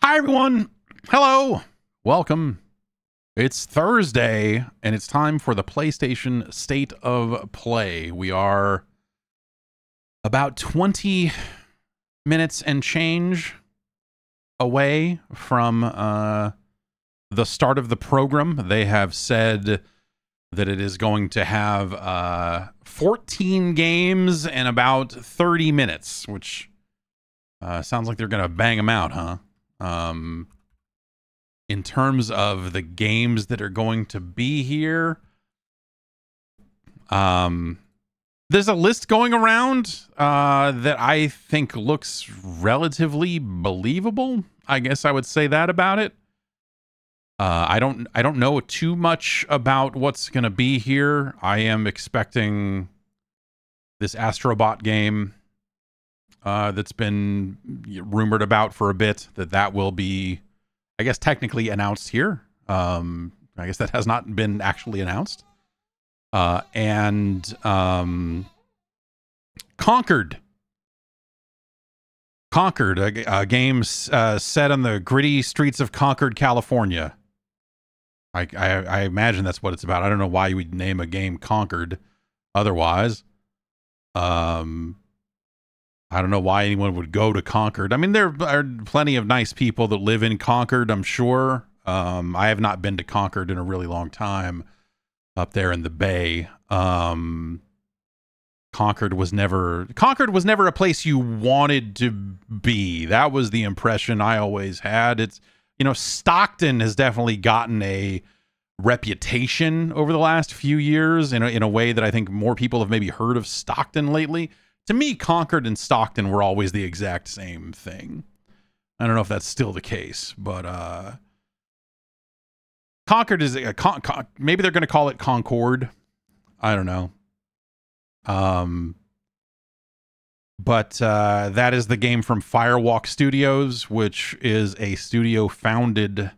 Hi, everyone. Hello. Welcome. It's Thursday, and it's time for the PlayStation State of Play. We are about 20 minutes and change away from the start of the program. They have said that it is going to have 14 games and about 30 minutes, which sounds like they're going to bang them out, huh? In terms of the games that are going to be here, there's a list going around that I think looks relatively believable. I guess I would say that about it. I don't know too much about what's going to be here. I am expecting this Astro Bot game that's been rumored about for a bit, that will be, I guess, technically announced here. I guess that has not been actually announced. And Concord, a game set on the gritty streets of Concord, California. I imagine that's what it's about. I don't know why you would name a game Concord otherwise. I don't know why anyone would go to Concord. I mean, there are plenty of nice people that live in Concord, I'm sure. I have not been to Concord in a really long time up there in the Bay. Concord was never a place you wanted to be. That was the impression I always had. It's, Stockton has definitely gotten a reputation over the last few years in a way that I think more people have maybe heard of Stockton lately. To me, Concord and Stockton were always the exact same thing. I don't know if that's still the case, but Concord is maybe they're going to call it Concord. I don't know. But that is the game from Firewalk Studios, which is a studio founded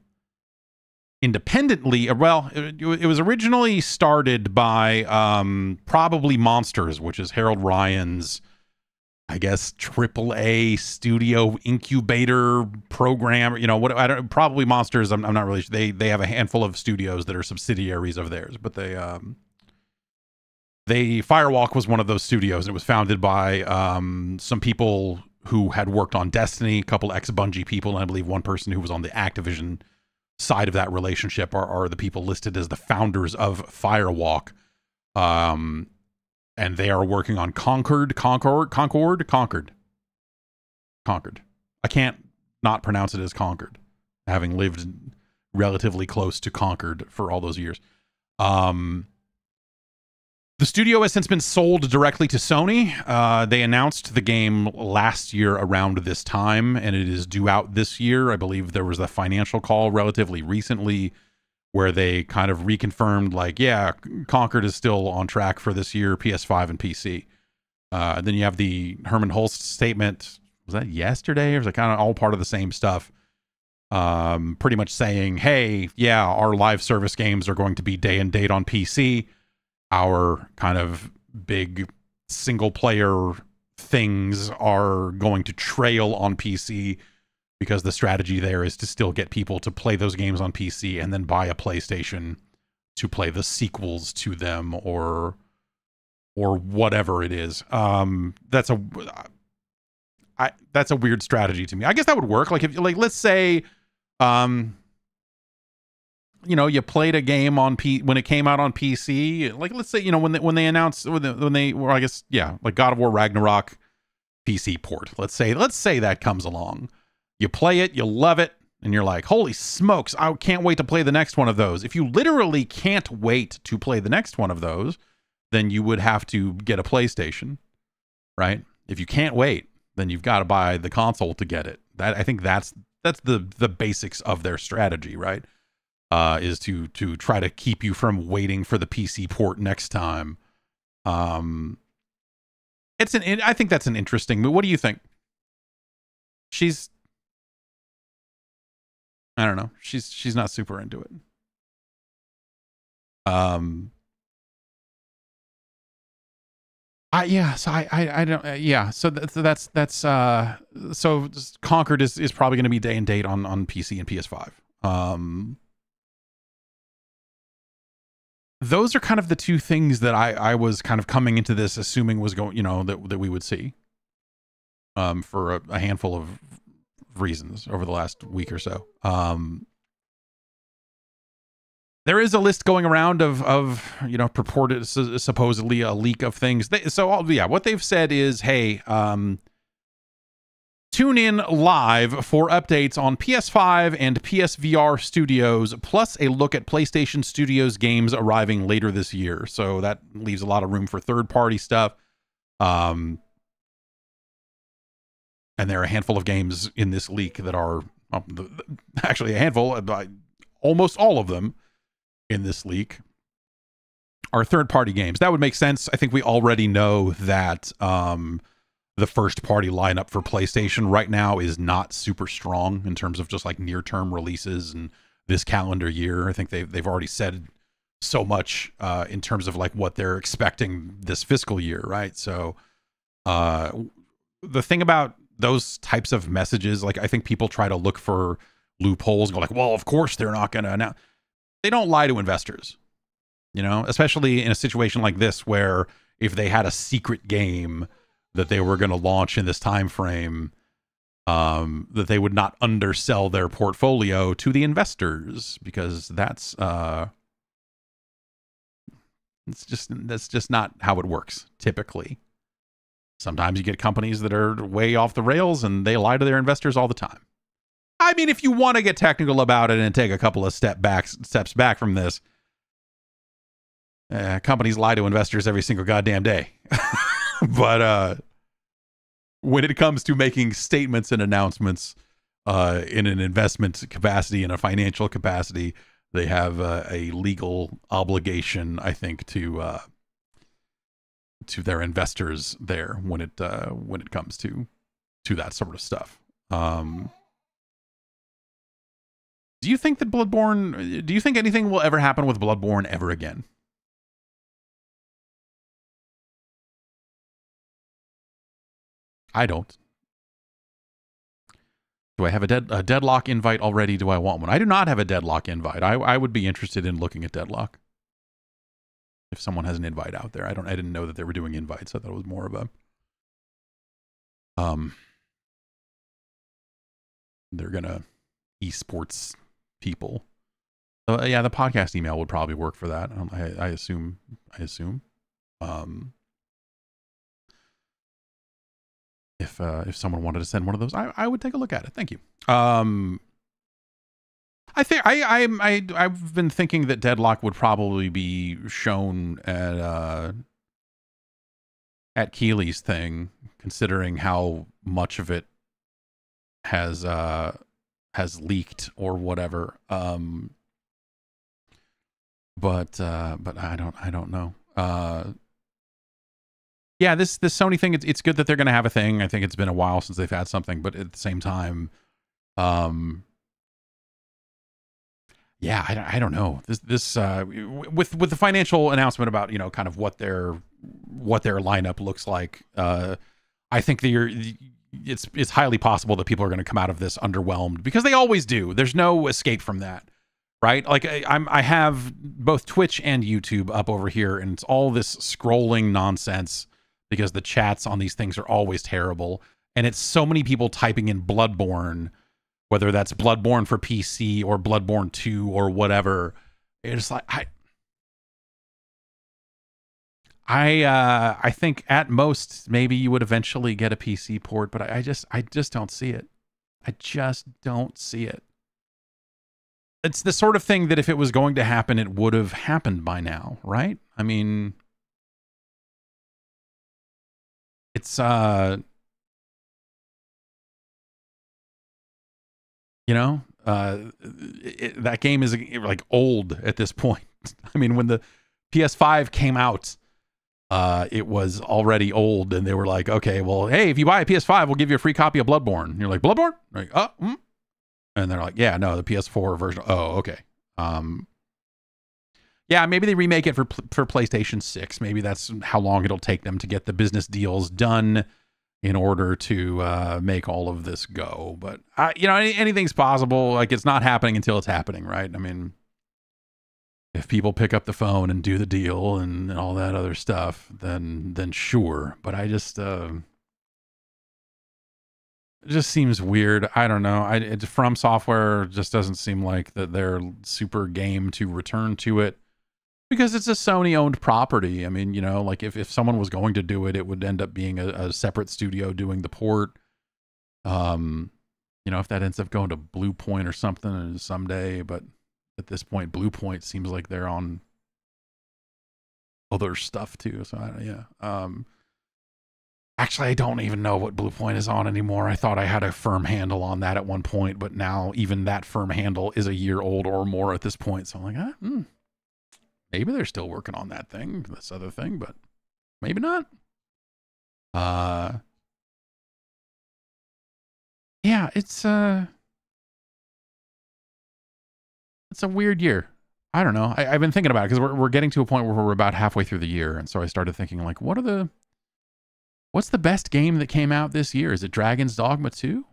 independently. Well, it was originally started by Probably Monsters, which is Harold Ryan's, I guess, AAA studio incubator program. Probably Monsters. I'm not really sure. They have a handful of studios that are subsidiaries of theirs, but Firewalk was one of those studios. It was founded by some people who had worked on Destiny, a couple ex-Bungie people, and I believe one person who was on the Activision side of that relationship are the people listed as the founders of Firewalk. And they are working on Concord. I can't not pronounce it as Concord, having lived relatively close to Concord for all those years. The studio has since been sold directly to Sony. They announced the game last year around this time, and it is due out this year. I believe there was a financial call relatively recently where they kind of reconfirmed, like, yeah, Concord is still on track for this year, PS5 and PC. Then you have the Herman Hulst statement. Was that yesterday, or was it kind of all part of the same stuff? Pretty much saying, hey, yeah, our live service games are going to be day and date on PC. Our kind of big single player things are going to trail on PC, because the strategy there is to still get people to play those games on PC and then buy a PlayStation to play the sequels to them or whatever it is. That's a weird strategy to me. I guess that would work. Like, if, like, let's say, you played a game on when it came out on PC. Like, let's say, when they announced, I guess, yeah, like God of War Ragnarok PC port. Let's say that comes along. You play it, you love it, and you're like, holy smokes, I can't wait to play the next one of those. If you literally can't wait to play the next one of those, then you would have to get a PlayStation, right? If you can't wait, then you've got to buy the console to get it. I think that's the basics of their strategy, right? Is to try to keep you from waiting for the PC port next time. I think that's an interesting move. What do you think? I don't know. She's not super into it. Yeah, so I don't yeah, so so Concord is probably going to be day and date on PC and PS5. Those are kind of the two things that I was kind of coming into this assuming was going, you know, that we would see for a handful of reasons over the last week or so. There is a list going around of you know, purported supposedly a leak of things. Yeah, what they've said is, hey, tune in live for updates on PS5 and PSVR studios, plus a look at PlayStation Studios games arriving later this year. So that leaves a lot of room for third-party stuff. And there are a handful of games in this leak that are actually a handful, almost all of them in this leak are third-party games. That would make sense. I think we already know that the first-party lineup for PlayStation right now is not super strong in terms of just like near-term releases and this calendar year. I think they've already said so much in terms of like what they're expecting this fiscal year, right? So the thing about those types of messages, like I think people try to look for loopholes and go like, well, of course they're not going to announce. They don't lie to investors, you know, especially in a situation like this where if they had a secret game that they were going to launch in this time frame, that they would not undersell their portfolio to the investors, because that's just not how it works typically. Sometimes you get companies that are way off the rails and they lie to their investors all the time. I mean, if you want to get technical about it and take a couple of steps back from this, companies lie to investors every single goddamn day. But when it comes to making statements and announcements in an investment capacity and a financial capacity, they have a legal obligation, I think, to their investors there when it comes to that sort of stuff. Do you think that Bloodborne, do you think anything will ever happen with Bloodborne ever again? I don't. Do I have a Deadlock invite already? Do I want one? I do not have a Deadlock invite. I would be interested in looking at Deadlock. If someone has an invite out there. I didn't know that they were doing invites. I thought it was more of a they're gonna esports people. So yeah, the podcast email would probably work for that. I assume. If someone wanted to send one of those, I would take a look at it. Thank you. I think I've been thinking that Deadlock would probably be shown at Keeley's thing, considering how much of it has leaked or whatever. But I don't know. Yeah, this Sony thing, it's good that they're going to have a thing. I think it's been a while since they've had something, but at the same time, yeah, I don't know. This with the financial announcement about, you know, kind of what their lineup looks like, I think that it's highly possible that people are going to come out of this underwhelmed, because they always do. There's no escape from that, right? Like I have both Twitch and YouTube up over here, and it's all this scrolling nonsense because the chats on these things are always terrible, and it's so many people typing in Bloodborne, whether that's Bloodborne for PC or Bloodborne 2 or whatever. It's like I think at most maybe you would eventually get a PC port, but I just don't see it. I just don't see it. It's the sort of thing that if it was going to happen, it would have happened by now, right? I mean, it's you know, that game is like old at this point. I mean, when the PS5 came out, it was already old, and they were like, okay, well, hey, if you buy a PS5, we'll give you a free copy of Bloodborne. And you're like, Bloodborne? Like, and they're like, yeah, no, the PS4 version. Oh, okay. Yeah, maybe they remake it for PlayStation 6. Maybe that's how long it'll take them to get the business deals done in order to make all of this go. But, you know, anything's possible. Like, it's not happening until it's happening, right? I mean, if people pick up the phone and do the deal and all that other stuff, then sure. But I just... it just seems weird. I don't know. From Software just doesn't seem like that they're super game to return to it. Because it's a Sony-owned property. I mean, you know, like if someone was going to do it, it would end up being a separate studio doing the port. You know, if that ends up going to Blue Point or something someday, but at this point, Blue Point seems like they're on other stuff too. So yeah. Actually, I don't even know what Blue Point is on anymore. I thought I had a firm handle on that at one point, but now even that firm handle is a year old or more at this point. So I'm like, maybe they're still working on that thing, this other thing, but maybe not. Yeah, it's a weird year. I don't know. I've been thinking about it because we're getting to a point where we're about halfway through the year, and so I started thinking like, what's the best game that came out this year? Is it Dragon's Dogma 2?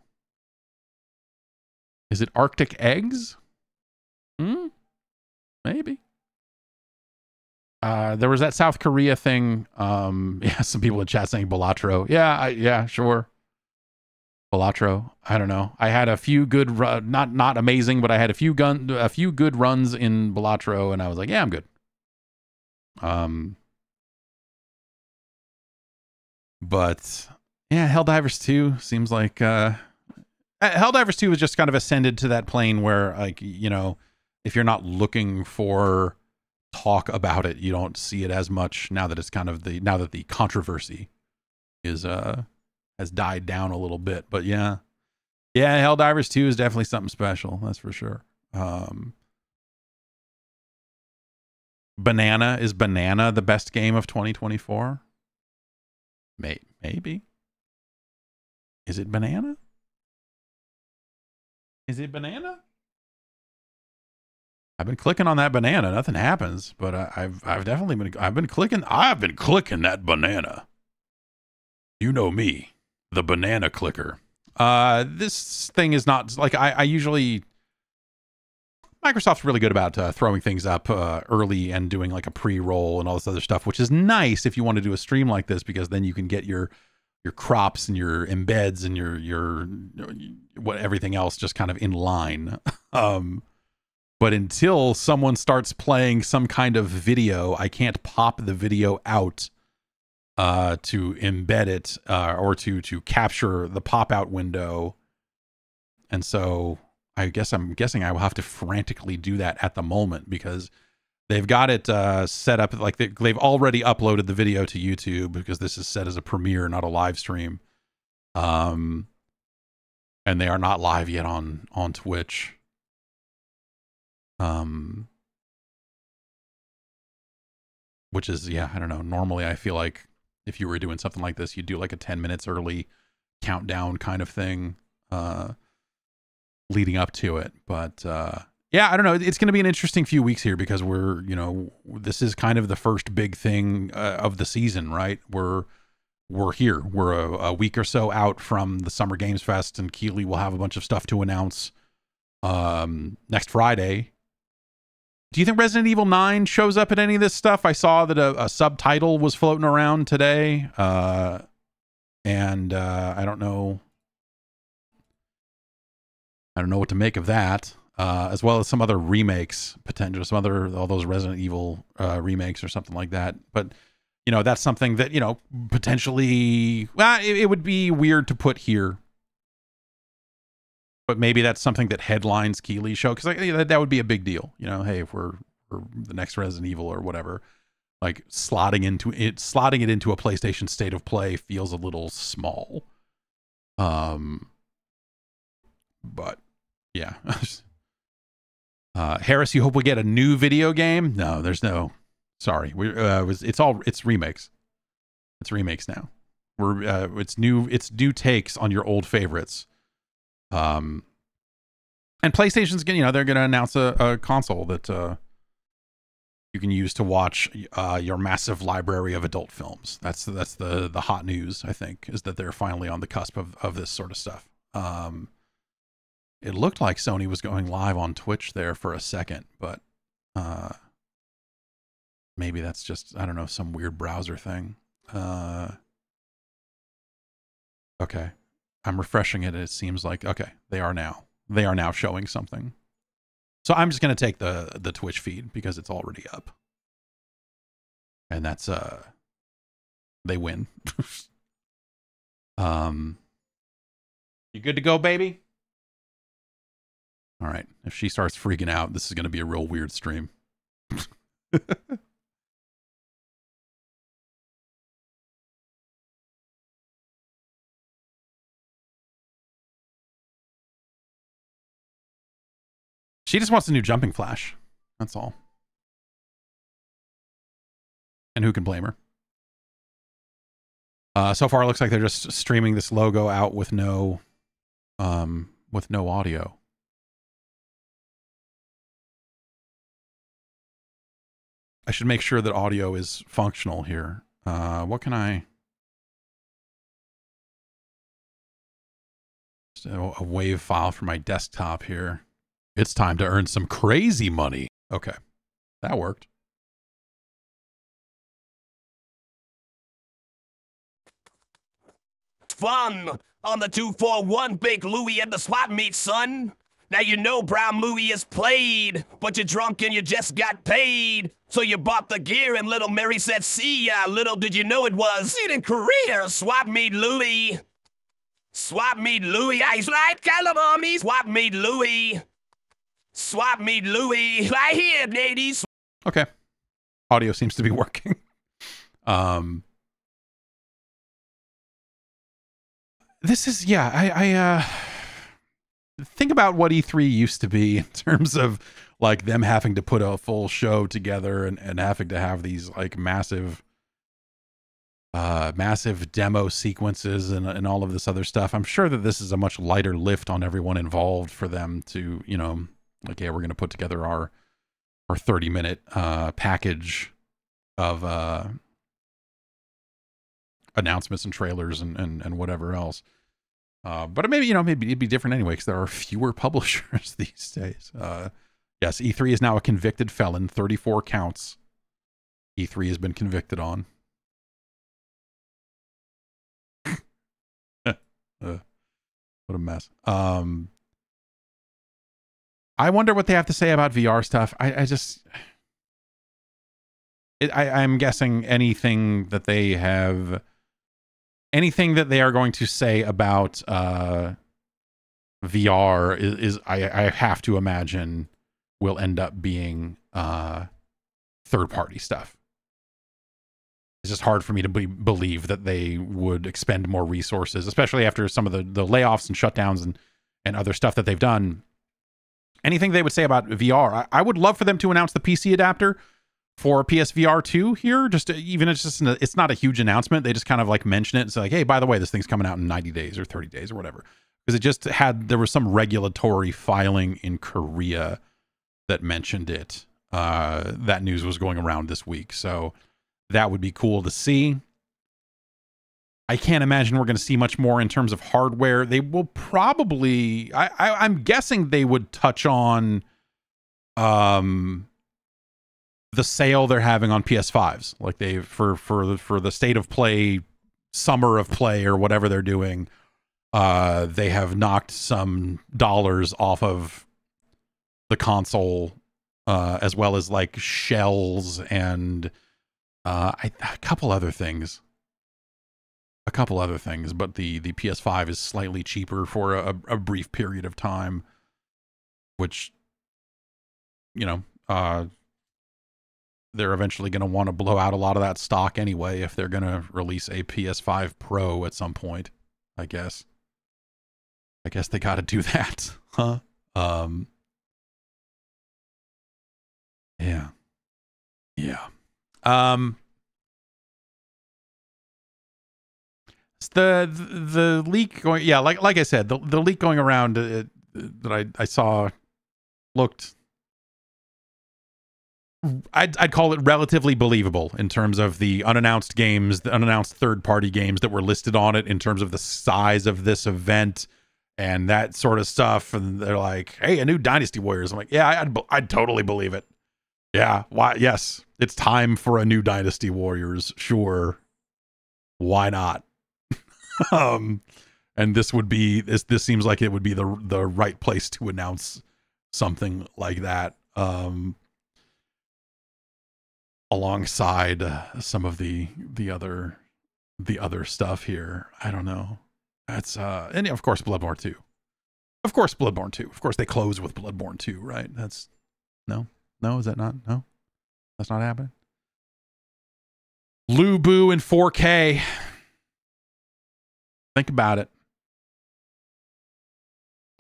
Is it Arctic Eggs? Maybe. There was that South Korea thing. Yeah, some people in chat saying Balatro. Yeah, sure. Balatro. I don't know. I had a few good, not amazing, but I had a few good runs in Balatro, and I was like, yeah, I'm good. But yeah, Helldivers 2 seems like Helldivers 2 was just kind of ascended to that plane where, like, you know, if you're not looking for talk about it, you don't see it as much now that it's kind of now that the controversy is has died down a little bit. But yeah, Helldivers 2 is definitely something special, that's for sure. Banana, is Banana the best game of 2024? Maybe. Is it Banana? Is it Banana? I've been clicking on that banana. Nothing happens, but I've definitely been clicking that banana. You know me, the banana clicker. This thing is not like I usually. Microsoft's really good about throwing things up early and doing like a pre-roll and all this other stuff, which is nice if you want to do a stream like this, because then you can get your crops and your embeds and your what everything else just kind of in line. But until someone starts playing some kind of video, I can't pop the video out to embed it or to capture the pop-out window. And so I'm guessing I will have to frantically do that at the moment, because they've got it set up like they've already uploaded the video to YouTube, because this is set as a premiere, not a live stream. And they are not live yet on Twitch. Which is, yeah, I don't know. Normally I feel like if you were doing something like this, you'd do like a 10 minutes early countdown kind of thing, leading up to it. But, yeah, I don't know. It's going to be an interesting few weeks here, because we're, you know, this is kind of the first big thing of the season, right? We're here. We're a week or so out from the Summer Games Fest, and Keighley will have a bunch of stuff to announce next Friday. Do you think Resident Evil 9 shows up at any of this stuff? I saw that a subtitle was floating around today, and I don't know what to make of that, as well as some other remakes, all those Resident Evil remakes or something like that. But, you know, that's something that, you know, potentially, well, it would be weird to put here. But maybe that's something that headlines Keighley's show, because like, that would be a big deal. You know, hey, if we're the next Resident Evil or whatever, like slotting it into a PlayStation State of Play feels a little small. But yeah, Harris, you hope we get a new video game? No, there's no. Sorry, it's remakes. It's remakes now. It's new takes on your old favorites. And PlayStation's gonna, you know, they're gonna announce a console that you you can use to watch your massive library of adult films. That's the hot news, I think, is that they're finally on the cusp of this sort of stuff. It looked like Sony was going live on Twitch there for a second, but maybe that's just, I don't know, some weird browser thing. Okay. I'm refreshing it. It seems like, okay, they are now showing something. So I'm just going to take the Twitch feed because it's already up. And that's, they win. You good to go, baby? All right. If she starts freaking out, this is going to be a real weird stream. She just wants a new jumping flash. That's all. And who can blame her? So far, it looks like they're just streaming this logo out with no audio. I should make sure that audio is functional here. What can I? So a WAV file for my desktop here. It's time to earn some crazy money. Okay, that worked. Fun on the 241, Big Louie and the swap meet, son. Now you know Brown Louie is played, but you're drunk and you just got paid. So you bought the gear and little Mary said, see ya. Little did you know it was in Korea. Swap meet Louie. Swap meet Louie. Ice light California. Swap meet Louie. Swap meet Louie. Right here, ladies. Okay. Audio seems to be working. This is, yeah, I think about what E3 used to be in terms of like them having to put a full show together and having to have these like massive demo sequences and all of this other stuff. I'm sure that this is a much lighter lift on everyone involved for them to, you know, like, yeah, we're going to put together our 30-minute package of announcements and trailers and whatever else. But maybe, you know, maybe it'd be different anyway because there are fewer publishers these days. Yes, E3 is now a convicted felon. 34 counts E3 has been convicted on. What a mess. I wonder what they have to say about VR stuff. I'm guessing anything that they are going to say about VR is I have to imagine will end up being third-party stuff. It's just hard for me to believe that they would expend more resources, especially after some of the layoffs and shutdowns and other stuff that they've done. Anything they would say about VR, I would love for them to announce the PC adapter for PSVR 2 here. Just even it's not a huge announcement. They just kind of like mention it. It's like, hey, by the way, this thing's coming out in 90 days or 30 days or whatever. Because there was some regulatory filing in Korea that mentioned it. That news was going around this week. So that would be cool to see. I can't imagine we're going to see much more in terms of hardware. They will probably, I'm guessing they would touch on the sale they're having on PS5s, like they for the state of play, summer of play, or whatever they're doing. They have knocked some dollars off of the console, as well as like shells and a couple other things. But the PS5 is slightly cheaper for a brief period of time, which, you know, they're eventually going to want to blow out a lot of that stock anyway if they're going to release a PS5 Pro at some point, I guess. I guess they got to do that, huh? Yeah. The leak going, yeah, like I said, the leak going around that I saw looked I'd call it relatively believable in terms of the unannounced games, the unannounced third-party games that were listed on it, in terms of the size of this event and that sort of stuff. And they're like, "Hey, a new Dynasty Warriors." I'm like, "Yeah, I'd totally believe it. Yeah, why? Yes, it's time for a new Dynasty Warriors. Sure, why not?" And this would be this seems like it would be the right place to announce something like that. Alongside some of the other stuff here. I don't know. That's and of course Bloodborne 2. Of course Bloodborne 2. Of course they close with Bloodborne 2, right? That's no, is that not? No, that's not happening. Lu Bu in 4K. Think about it.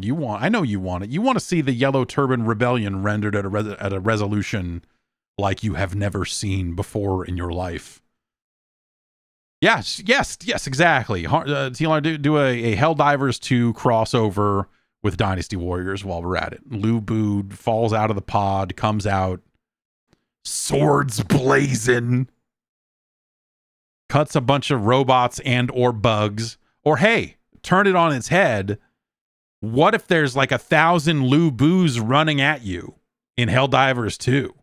I know you want it. You want to see the Yellow Turban Rebellion rendered at a resolution like you have never seen before in your life. Yes, exactly. TLR, do a Helldivers 2 crossover with Dynasty Warriors while we're at it. Lu Bu falls out of the pod, comes out, swords blazing, cuts a bunch of robots and or bugs. Or hey, turn it on its head. What if there's like 1,000 Lu Bus running at you in Helldivers 2?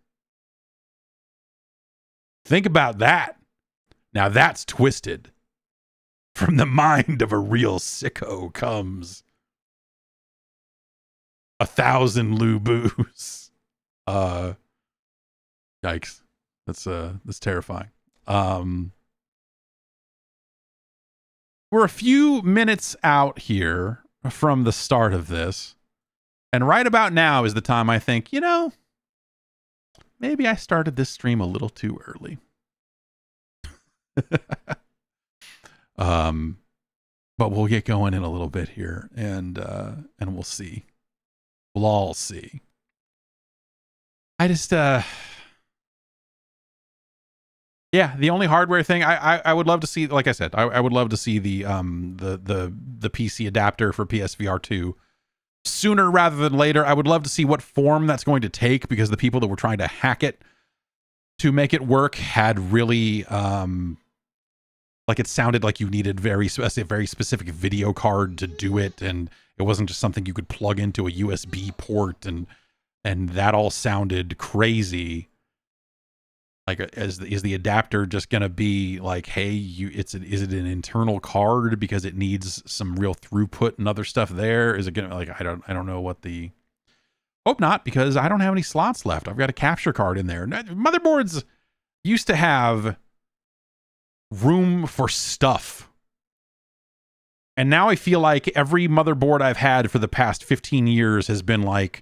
Think about that. Now that's twisted. From the mind of a real sicko comes 1,000 Lu Bus. Yikes. That's terrifying. We're a few minutes out here from the start of this. And right about now is the time I think, maybe I started this stream a little too early. But we'll get going in a little bit here, and we'll see. We'll all see. I just yeah, the only hardware thing I would love to see, like I said, I would love to see the PC adapter for PSVR 2 sooner rather than later. I would love to see what form that's going to take, because the people that were trying to hack it to make it work had really like it sounded like you needed a very specific video card to do it, and it wasn't just something you could plug into a USB port, and that all sounded crazy. Like, is the adapter just gonna be like, hey, is it an internal card because it needs some real throughput and other stuff there? Is it gonna, like, I don't know what the, hope not, because I don't have any slots left. I've got a capture card in there. Motherboards used to have room for stuff, and now I feel like every motherboard I've had for the past 15 years has been like,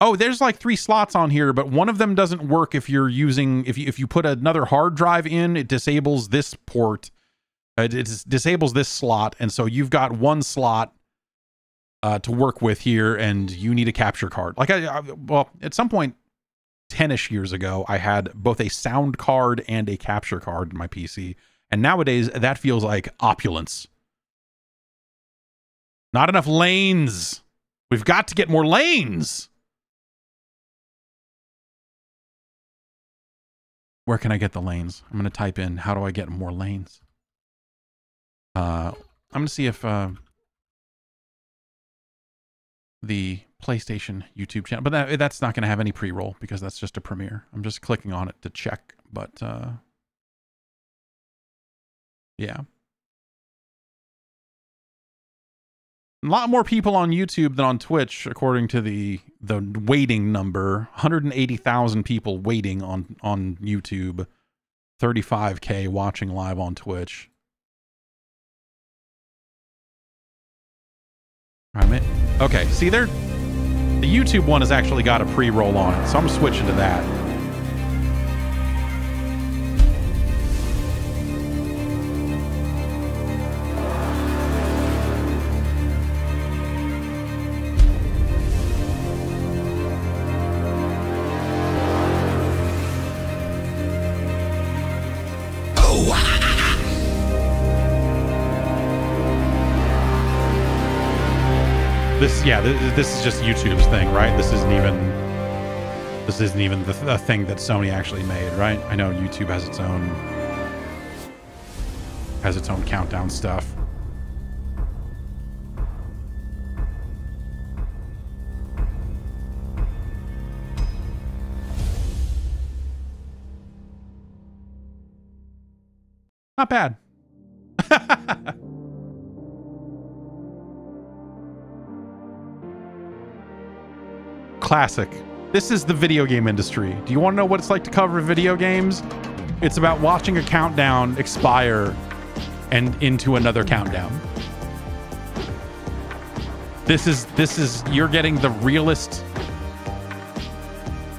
oh, there's like 3 slots on here, but one of them doesn't work if you're using, if you put another hard drive in, it disables this port, it disables this slot, and so you've got one slot to work with here, and you need a capture card. Like, well, at some point 10-ish years ago, I had both a sound card and a capture card in my PC, and nowadays that feels like opulence. Not enough lanes. We've got to get more lanes. Where can I get the lanes? I'm going to type in, how do I get more lanes? I'm going to see if the PlayStation YouTube channel, but that's not going to have any pre-roll because that's just a premiere. I'm just clicking on it to check, but yeah. A lot more people on YouTube than on Twitch, according to the waiting number. 180,000 people waiting on YouTube. 35K watching live on Twitch. All right, okay, see there? The YouTube one has actually got a pre-roll on it, so I'm switching to that. This is just YouTube's thing, right? This This isn't even the thing that Sony actually made, right? I know YouTube has its own countdown stuff. Not bad. Classic. This is the video game industry. Do you want to know what it's like to cover video games? It's about watching a countdown expire and into another countdown. This is you're getting the realist.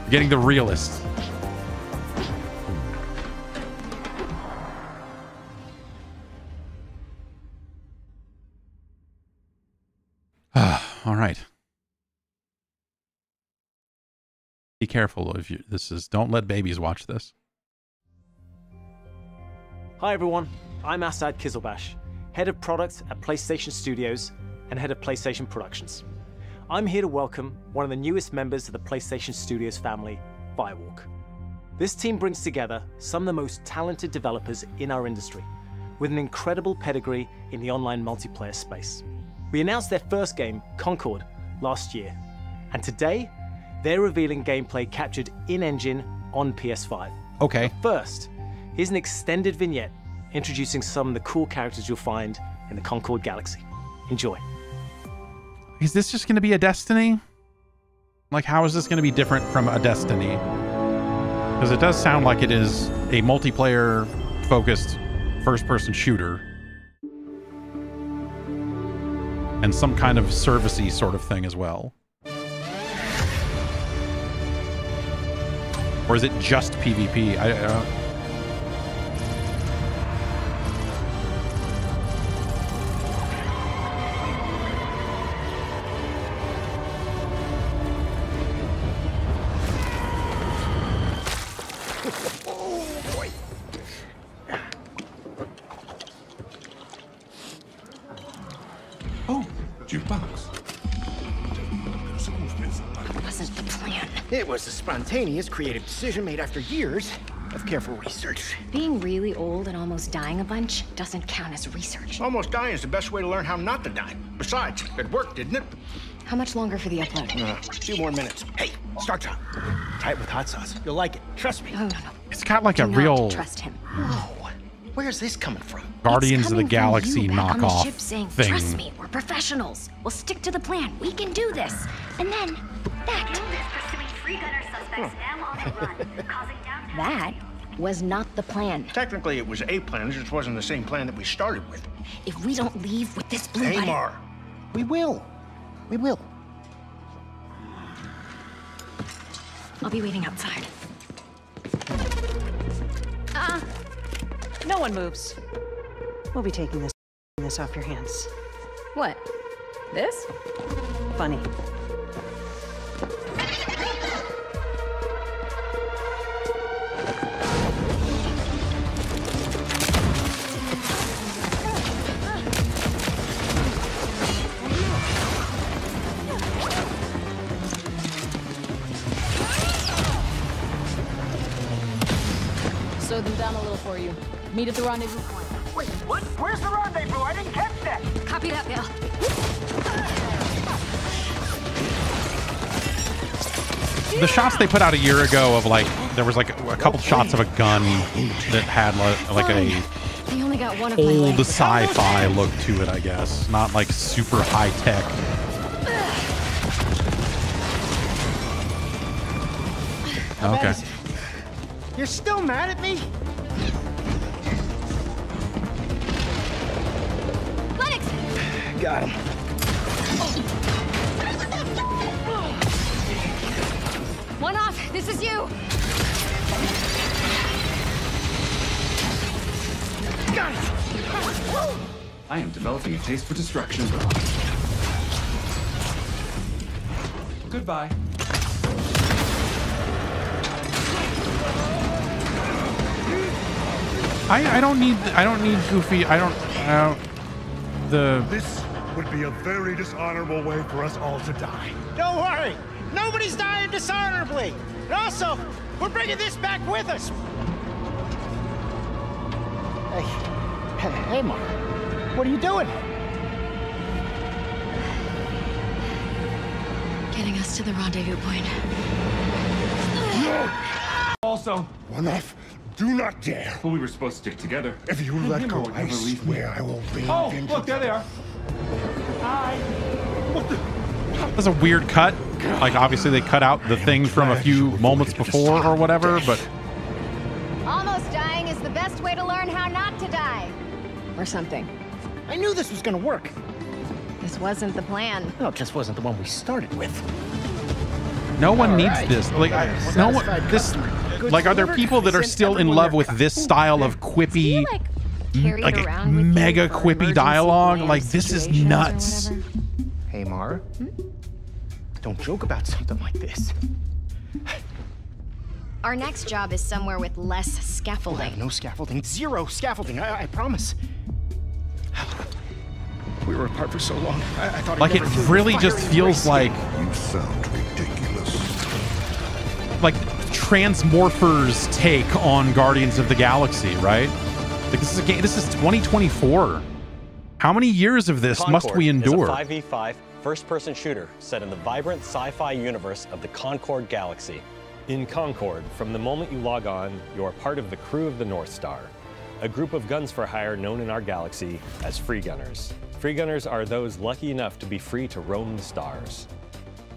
Getting the realist. All right. Be careful if you. Don't let babies watch this. Hi everyone, I'm Asad Kizilbash, Head of Product at PlayStation Studios and Head of PlayStation Productions. I'm here to welcome one of the newest members of the PlayStation Studios family, Firewalk. This team brings together some of the most talented developers in our industry, with an incredible pedigree in the online multiplayer space. We announced their first game, Concord, last year, and today, they're revealing gameplay captured in-engine on PS5. Okay. But first, here's an extended vignette introducing some of the cool characters you'll find in the Concord galaxy. Enjoy. Is this just going to be a Destiny? Like, how is this going to be different from a Destiny? Because it does sound like it is a multiplayer-focused first-person shooter. And some kind of servicey sort of thing as well. Or is it just PvP? I don't... Oh, jukebox. Wasn't the plan. It was a spontaneous, creative decision made after years of careful research. Being really old and almost dying a bunch doesn't count as research. Almost dying is the best way to learn how not to die. Besides, it worked, didn't it? How much longer for the upload? A few more minutes. Hey, start time. Try it with hot sauce. You'll like it. Trust me. No. It's got like Do a not real trust him. Whoa. Where's this coming from? Guardians It's of the coming from Galaxy you back on the knockoff ship saying, thing. Trust me, we're professionals. We'll stick to the plan. We can do this. And then that was not the plan. Technically, it was a plan. It just wasn't the same plan that we started with. If we don't leave with this blue button, Amar, we will. We will. I'll be waiting outside. No one moves. We'll be taking this off your hands. What? This? Funny. Slow them down a little for you. Meet at the rendezvous point. Wait, what? Where's the rendezvous? I didn't catch that. Copy that, Bill. The shots they put out a year ago of like, there was like a couple shots of a gun that had like a They only got one of my old legs. sci-fi look to it, I guess. Not like super high tech. Okay. You're still mad at me? Lennox! Got him. One off. This is you. Got it. I am developing a taste for destruction. Goodbye. I don't need Goofy. I don't This would be a very dishonorable way for us all to die. Don't worry. Nobody's dying dishonorably. And also, we're bringing this back with us. Hey, Mark. What are you doing? Getting us to the rendezvous point. Also, One off. Do not dare. well, we were supposed to stick together. If you let go, I swear I will bring vengeance. Look, there they are. Hi. What the? That's a weird cut. Like, obviously they cut out the thing from a few moments before or whatever, but Almost dying is the best way to learn how not to die. Or something. I knew this was gonna work. This wasn't the plan. No, it just wasn't the one we started with. no one needs this. Like, no one. This. Like, are there people that are still in love with this style of quippy, like mega quippy dialogue? Like, this is nuts. Hey, Mara. Don't joke about something like this. Our next job is somewhere with less We'll scaffolding. have no scaffolding. Zero scaffolding. I promise. We were apart for so long. I thought Like, it really just feels like You sound ridiculous. like Transmorphers' take on Guardians of the Galaxy, right? Like, this is a game. This is 2024. How many years of this must we endure? Is a 5v5 first-person shooter set in the vibrant sci-fi universe of the Concord galaxy. In Concord, from the moment you log on, you're part of the crew of the North Star, a group of guns for hire known in our galaxy as free gunners. Free gunners are those lucky enough to be free to roam the stars.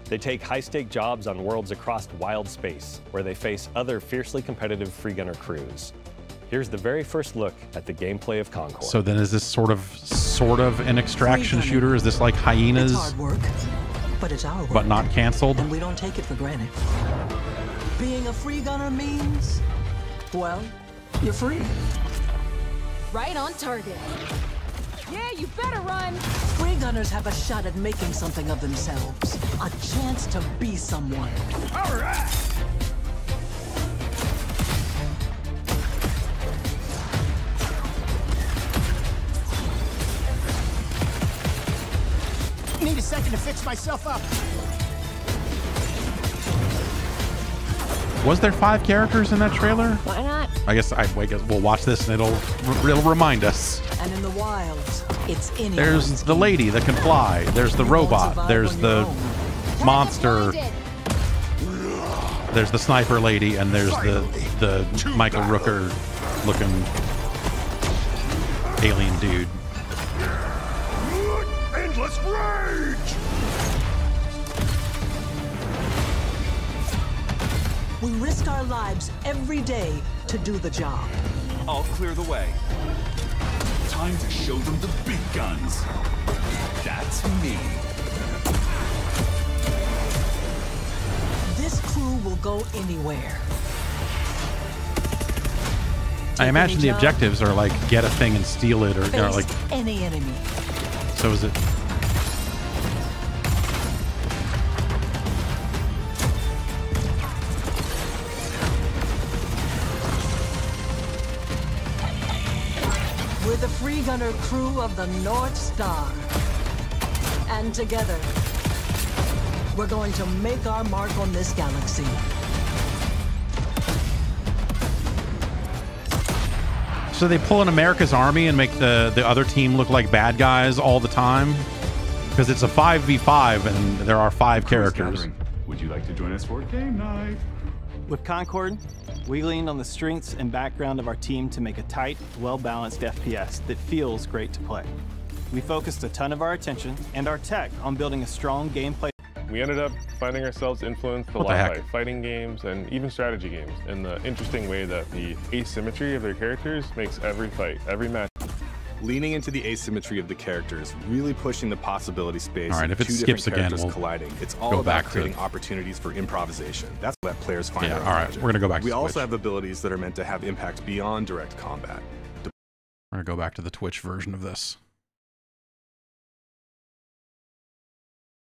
They take high-stake jobs on worlds across wild space, where they face other fiercely competitive free gunner crews. Here's the very first look at the gameplay of Concord. So then, is this sort of an extraction shooter? Is this like Hyenas, It's hard work, but it's our work. but not canceled? And we don't take it for granted. Being a free gunner means, well, you're free. Right on target. Yeah, you better run. Free gunners have a shot at making something of themselves. A chance to be someone. All right. Need a second to fix myself up. Was there 5 characters in that trailer? Why not? I guess we'll watch this and it'll remind us. And in the wilds, it's anyone's There's the lady that can fly. There's the robot. There's the monster. There's the sniper lady, and there's the Michael Rooker looking alien dude. Endless rage. We risk our lives every day to do the job. I'll clear the way. Time to show them the big guns. That's me. This crew will go anywhere. I imagine the objectives are like get a thing and steal it, or like any enemy. So is it? We're the free gunner crew of the North Star. And together, we're going to make our mark on this galaxy. So they pull in America's Army and make the other team look like bad guys all the time? Because it's a 5v5 and there are 5 characters. Would you like to join us for game night? With Concord, we leaned on the strengths and background of our team to make a tight, well-balanced FPS that feels great to play. We focused a ton of our attention and our tech on building a strong gameplay. We ended up finding ourselves influenced a lot by fighting games and even strategy games in the interesting way that the asymmetry of their characters makes every fight, every match. Leaning into the asymmetry of the characters, really pushing the possibility space. All right, of if it two skips different again, characters we'll colliding. It's all go about back to creating opportunities for improvisation. That's what players find Yeah, their own all right, magic. we're gonna go back to We also Twitch. have abilities that are meant to have impact beyond direct combat. We're gonna go back to the Twitch version of this.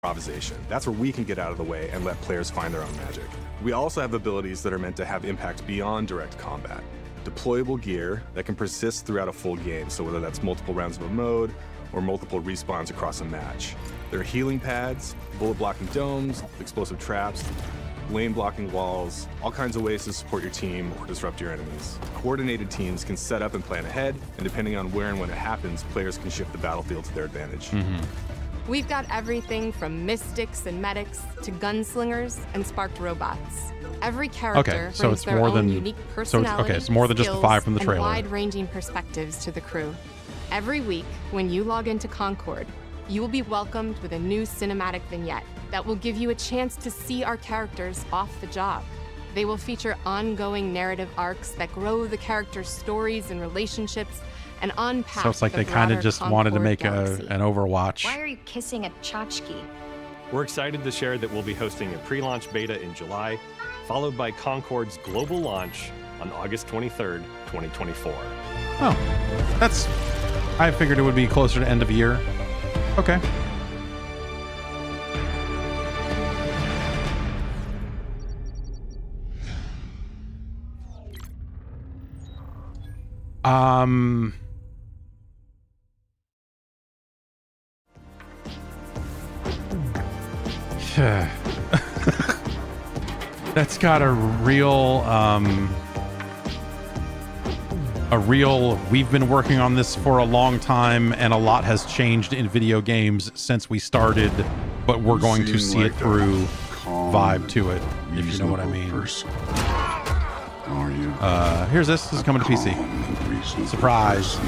Improvisation. That's where we can get out of the way and let players find their own magic. We also have abilities that are meant to have impact beyond direct combat. Deployable gear that can persist throughout a full game, so whether that's multiple rounds of a mode or multiple respawns across a match. There are healing pads, bullet blocking domes, explosive traps, lane blocking walls, all kinds of ways to support your team or disrupt your enemies. Coordinated teams can set up and plan ahead, and depending on where and when it happens, players can shift the battlefield to their advantage. We've got everything from mystics and medics to gunslingers and sparked robots. Every character so brings it's their more own than unique personality, it's more than just the skills, 5 from the and trailer. wide-ranging perspectives to the crew. Every week, when you log into Concord, you will be welcomed with a new cinematic vignette that will give you a chance to see our characters off the job. They will feature ongoing narrative arcs that grow the characters' stories and relationships and unpack. So it's like the they kind of broader just wanted to Concord make galaxy. an Overwatch. Why are you kissing a tchotchke? We're excited to share that we'll be hosting a pre-launch beta in July, followed by Concord's global launch on August 23rd, 2024. Oh, that's... I figured it would be closer to end of year. Okay. That's got a real, we've been working on this for a long time and a lot has changed in video games since we started, but we're going to see it through vibe to it, if you know what I mean. Are you? Here's this. This is coming to PC. Surprise.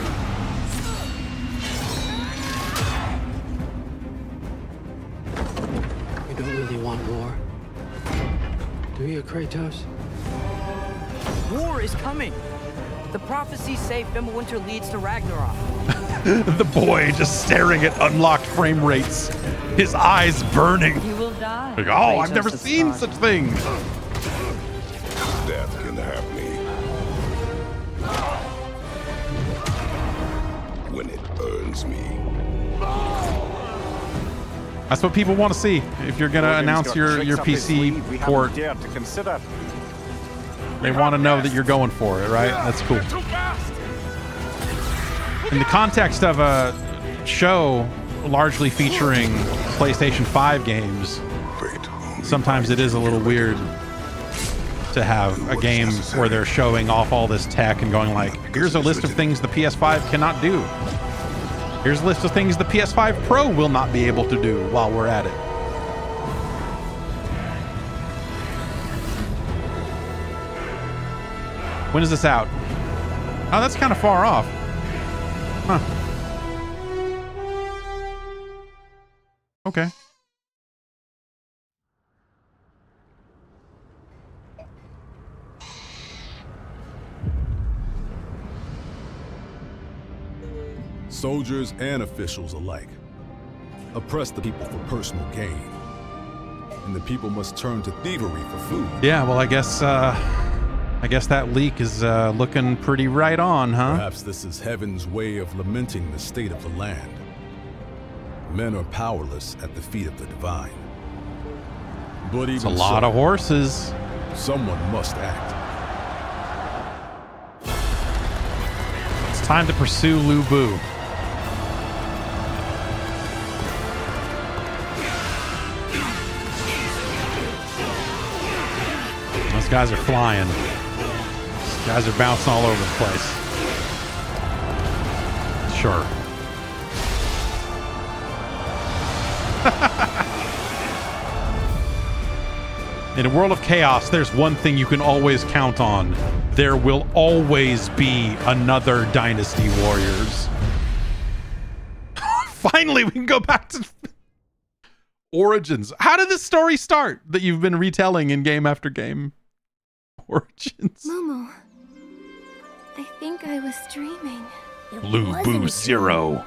You don't really want war, do you, Kratos? War is coming. The prophecies say Fimbulwinter leads to Ragnarok. The boy just staring at unlocked frame rates, his eyes burning. You will die. Like, oh, I've never seen such things. Death can have me when it earns me. That's what people want to see. If you're gonna announce your PC port, they want to know that you're going for it, right? That's cool. In the context of a show largely featuring PlayStation 5 games, sometimes it is a little weird to have a game where they're showing off all this tech and going like, here's a list of things the PS5 cannot do. Here's a list of things the PS5 Pro will not be able to do while we're at it. When is this out? Oh, that's kind of far off. Huh. Okay. Soldiers and officials alike oppress the people for personal gain, and the people must turn to thievery for food. Yeah, well, I guess that leak is looking pretty right on, huh? Perhaps this is heaven's way of lamenting the state of the land. Men are powerless at the feet of the divine. But even it's a lot of horses. Someone must act. It's time to pursue Lu Bu. Those guys are flying. These guys are bouncing all over the place. Sure. In a world of chaos, there's one thing you can always count on. There will always be another Dynasty Warriors. Finally, we can go back to Origins. How did this story start that you've been retelling in game after game? Origins. Momo, I think I was dreaming. Lu Bu Zero.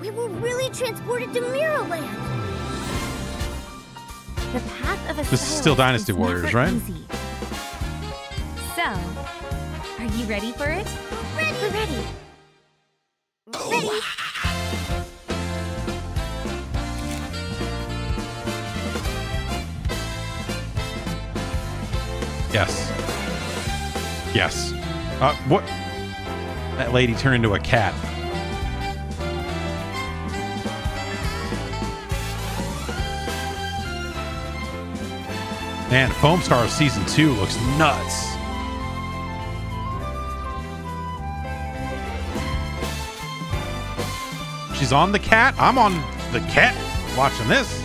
We were really transported to Mirrorland. The path of a This is still Dynasty Warriors, right? Easy. So, are you ready for it? Ready. We're ready. Ready. Yes. Yes. What? That lady turned into a cat. Man, Foam Stars Season 2 looks nuts. She's on the cat. I'm on the cat watching this.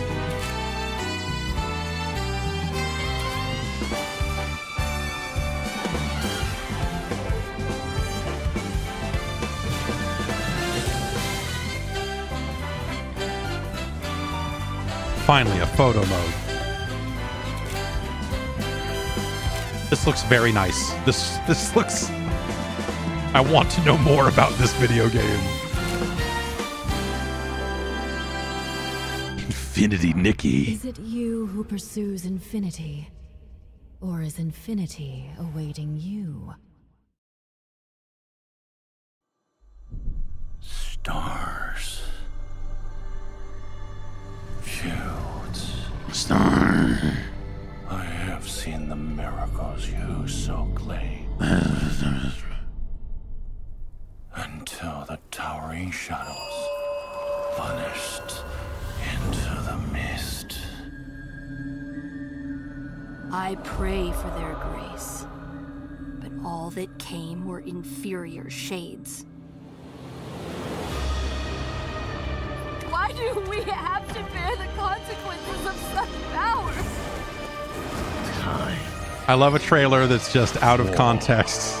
Finally, a photo mode. This looks very nice. This looks... I want to know more about this video game. Infinity Nikki. Is it you who pursues infinity? Or is infinity awaiting you? Stars. Fields. Star. I have seen the miracles you so claim. Until the towering shadows vanished into the mist. I pray for their grace, but all that came were inferior shades. Why do we have to bear the consequences of such power? I love a trailer that's just out of context.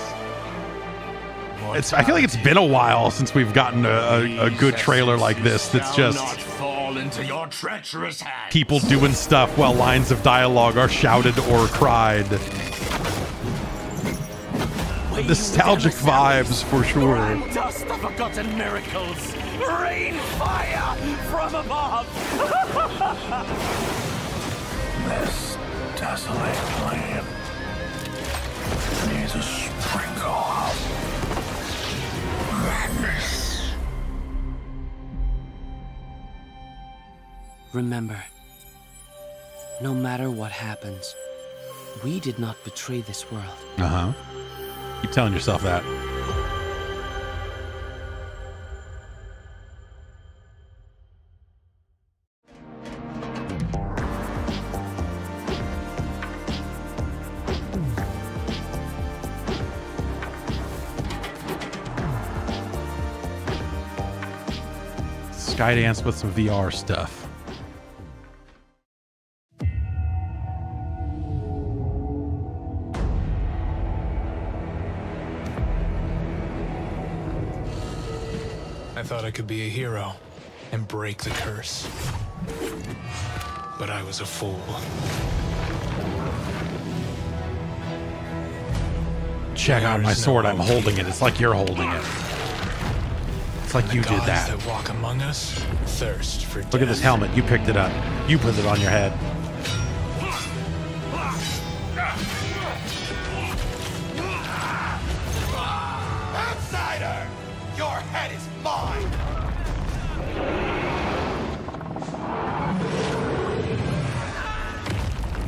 I feel like it's been a while since we've gotten a good trailer like this that's just fall into your treacherous hands. people doing stuff while lines of dialogue are shouted or cried. Nostalgic vibes for sure. Dust of forgotten miracles. Rain fire from above. This desolate land needs a sprinkle of madness. Remember, no matter what happens, we did not betray this world. Uh-huh. Keep telling yourself that. Skydance with some VR stuff. I thought I could be a hero and break the curse. But I was a fool. Check out my sword. I'm holding it. It's like you're holding it. It's like you did that. That walk among us thirst for Look at this helmet. You picked it up. You put it on your head. Outsider! Your head is mine!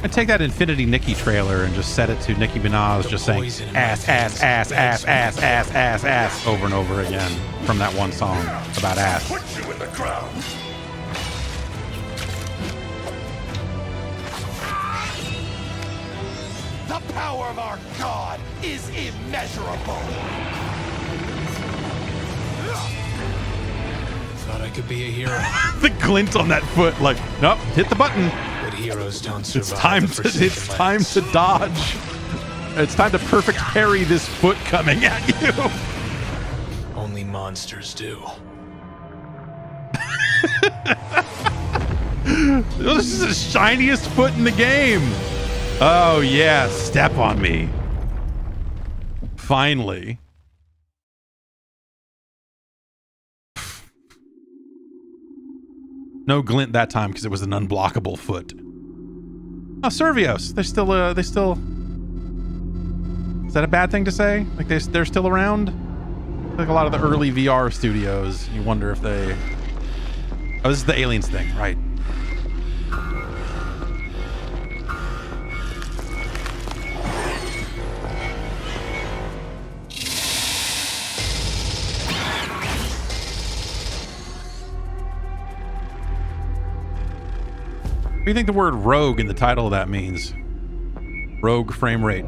I take that Infinity Nikki trailer and just set it to Nicki Minaj just saying ass, ass, ass, ass, ass, ass, ass, ass over and over again from that one song about ass. Put you in the ground. The power of our God is immeasurable. Thought I could be a hero. The glint on that foot, like, nope, hit the button. But heroes don't survive. It's time to dodge. It's time to perfect parry this foot coming at you. Only monsters do. This is the shiniest foot in the game. Oh yeah, step on me. Finally. No glint that time because it was an unblockable foot. Oh, Servios. They're still, is that a bad thing to say? Like they're still around? Like a lot of the early VR studios, you wonder if they... Oh, this is the aliens thing, right. What do you think the word rogue in the title of that means? Rogue frame rate.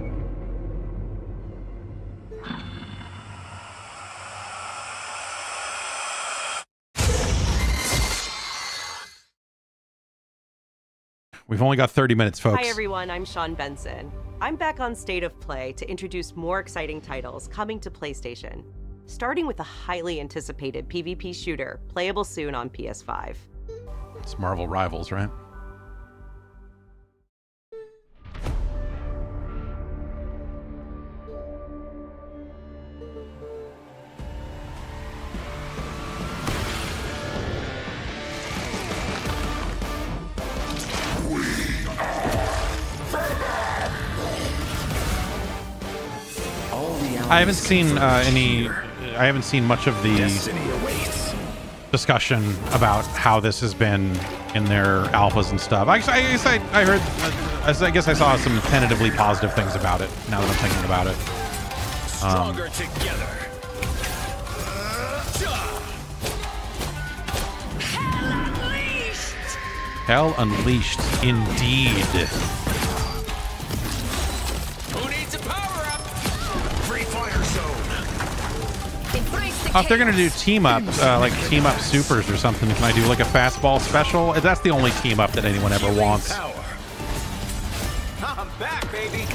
We've only got 30 minutes, folks. Hi, everyone. I'm Sean Benson. I'm back on State of Play to introduce more exciting titles coming to PlayStation, starting with a highly anticipated PvP shooter, playable soon on PS5. It's Marvel Rivals, right? I haven't seen I haven't seen much of the discussion about how this has been in their alphas and stuff. I guess I heard, I guess I saw some tentatively positive things about it. Now that I'm thinking about it, Stronger together. Hell Unleashed, indeed. Who needs a power up? Free fire zone. If they're gonna do team up, like team up supers or something, can I do like a fastball special? That's the only team up that anyone ever wants. I'm back, baby.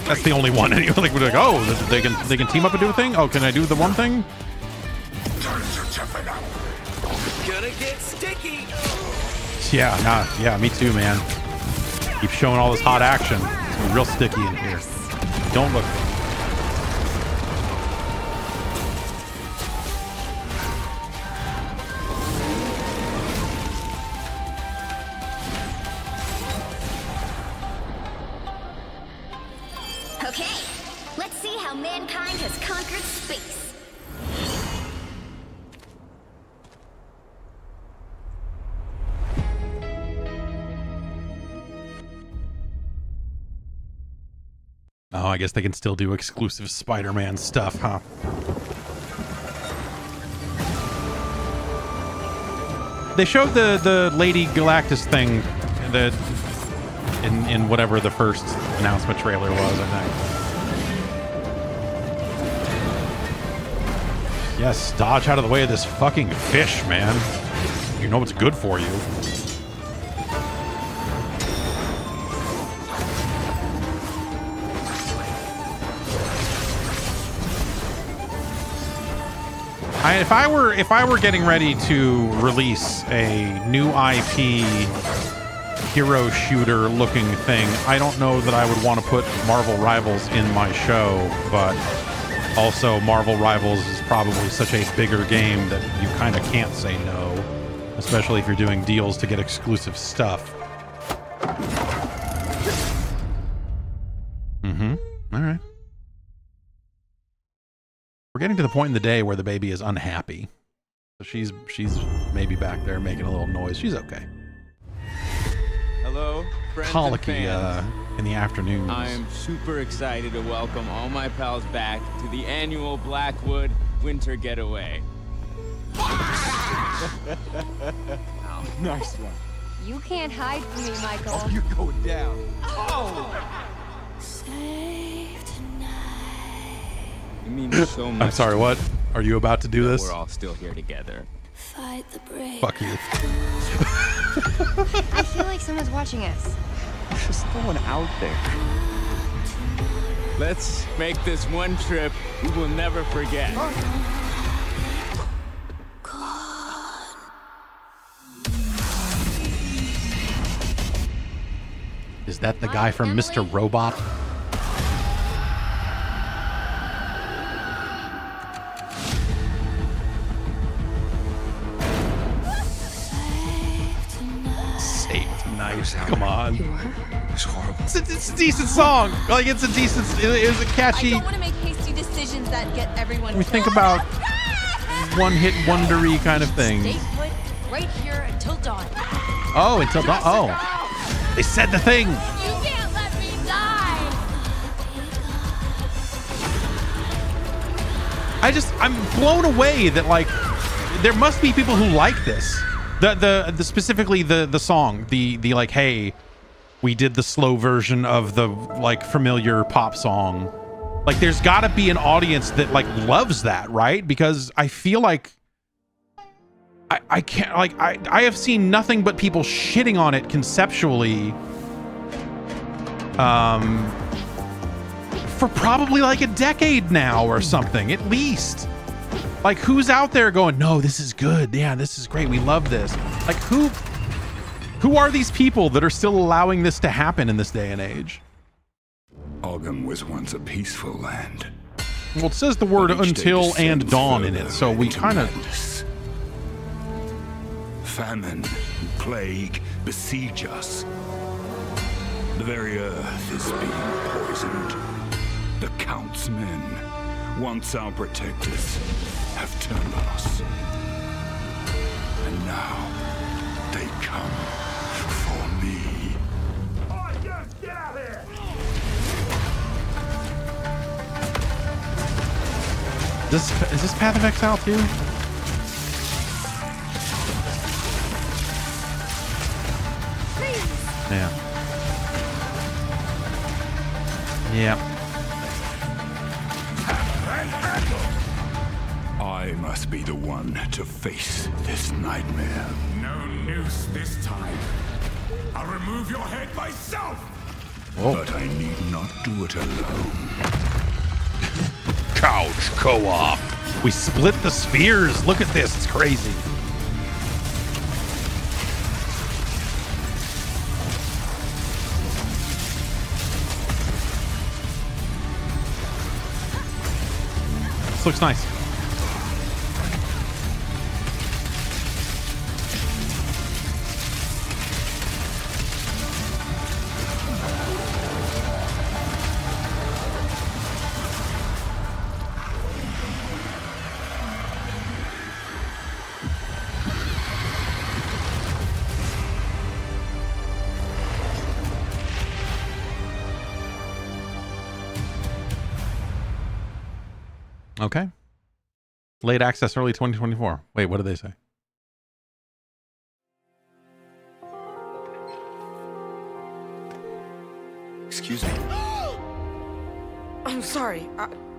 That's the only one. Anyone like would be like, oh, they can team up and do a thing. Oh, can I do the one thing? Gonna get sticky. Yeah, nah, yeah, me too, man. Keep showing all this hot action. It's gonna be real sticky in here. Don't look. Okay, let's see how mankind has conquered space. Oh, I guess they can still do exclusive Spider-Man stuff, huh? They showed the Lady Galactus thing that in whatever the first announcement trailer was, I think. Yes, dodge out of the way of this fucking fish, man. You know what's good for you. If I were getting ready to release a new IP hero shooter looking thing, I don't know that I would want to put Marvel Rivals in my show, but also Marvel Rivals is probably such a bigger game that you kind of can't say no, especially if you're doing deals to get exclusive stuff. All right. We're getting to the point in the day where the baby is unhappy. So she's maybe back there making a little noise. She's okay. Hello, friends Colicky and fans. in the afternoons. I am super excited to welcome all my pals back to the annual Blackwood Winter Getaway. Oh, nice one. You can't hide from me, Michael. Oh, you're going down. Oh! You mean so much. I'm sorry, what? Are you about to do this? We're all still here together. Fight the brave. Fuck you. I feel like someone's watching us. There's no one out there. Let's make this one trip we will never forget. Is that the guy from Mr. Robot? Nice. Come on. It's horrible. It's a decent song. Like, it's a decent. It was a catchy. I don't want to make hasty decisions that get everyone. We think about one-hit wondery kind of thing. Stay put right here until dawn. Oh, until dawn. Oh, they said the thing. You can't let me die. I'm blown away that like there must be people who like this. The specifically the song, the like, hey, we did the slow version of the like familiar pop song. Like there's got to be an audience that like loves that, right? Because I feel like I can't, like I have seen nothing but people shitting on it conceptually for probably like a decade now or something, at least. Like, who's out there going, no, this is good. Yeah, this is great. We love this. Like, who are these people that are still allowing this to happen in this day and age? Ogum was once a peaceful land. Well, it says the word until and dawn in it, so we kind of... Famine, plague besiege us. The very earth is being poisoned. The Count's men, once our protectors, have turned on us. And now, they come for me. Oh, yes, get out here! Is this Path of Exile too? Yeah. Yeah. I must be the one to face this nightmare. No noose this time. I'll remove your head myself. Whoa. But I need not do it alone. Couch co-op. We split the spears. Look at this. It's crazy. This looks nice. Okay. Late access early 2024. Wait, what did they say? Excuse me. I'm sorry.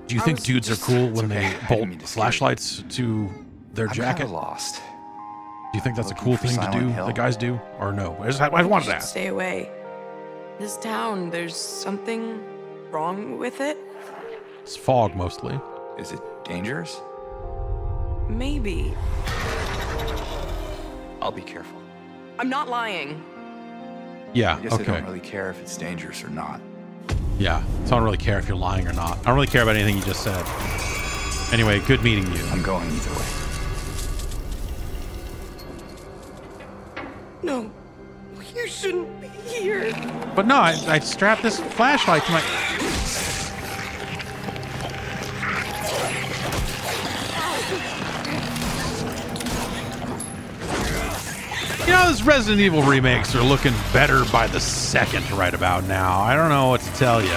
Do you think dudes are cool when they bolt flashlights to their jacket? I'm lost. Do you think that's a cool thing to do? The guys do, or no? I wanted to ask. Stay away. This town, there's something wrong with it. It's fog mostly. Is it dangerous? Maybe. I'll be careful. I'm not lying. Yeah, I guess okay. I don't really care if it's dangerous or not. Yeah, so I don't really care if you're lying or not. I don't really care about anything you just said. Anyway, good meeting you. I'm going either way. No, you shouldn't be here. But no, I strapped this flashlight to my... You know, those Resident Evil remakes are looking better by the second right about now. I don't know what to tell you.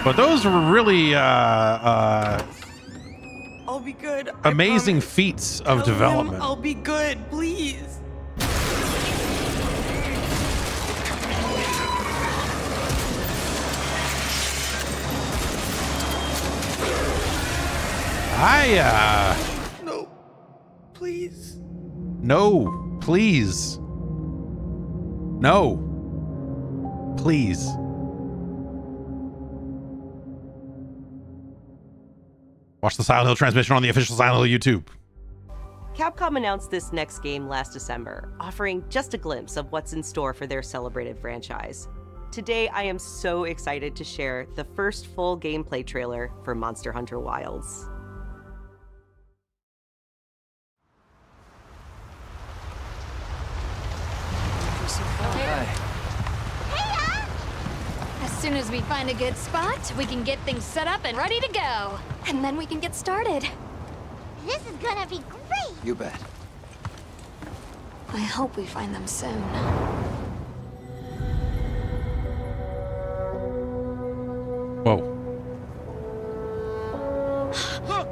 But those were really I'll be good. amazing feats of development. I'll be good, please. No, please. No, please. No. Please. Watch the Silent Hill transmission on the official Silent Hill YouTube. Capcom announced this next game last December, offering just a glimpse of what's in store for their celebrated franchise. Today, I am so excited to share the first full gameplay trailer for Monster Hunter Wilds. As soon as we find a good spot, we can get things set up and ready to go. And then we can get started. This is gonna be great! You bet. I hope we find them soon. Whoa. Look!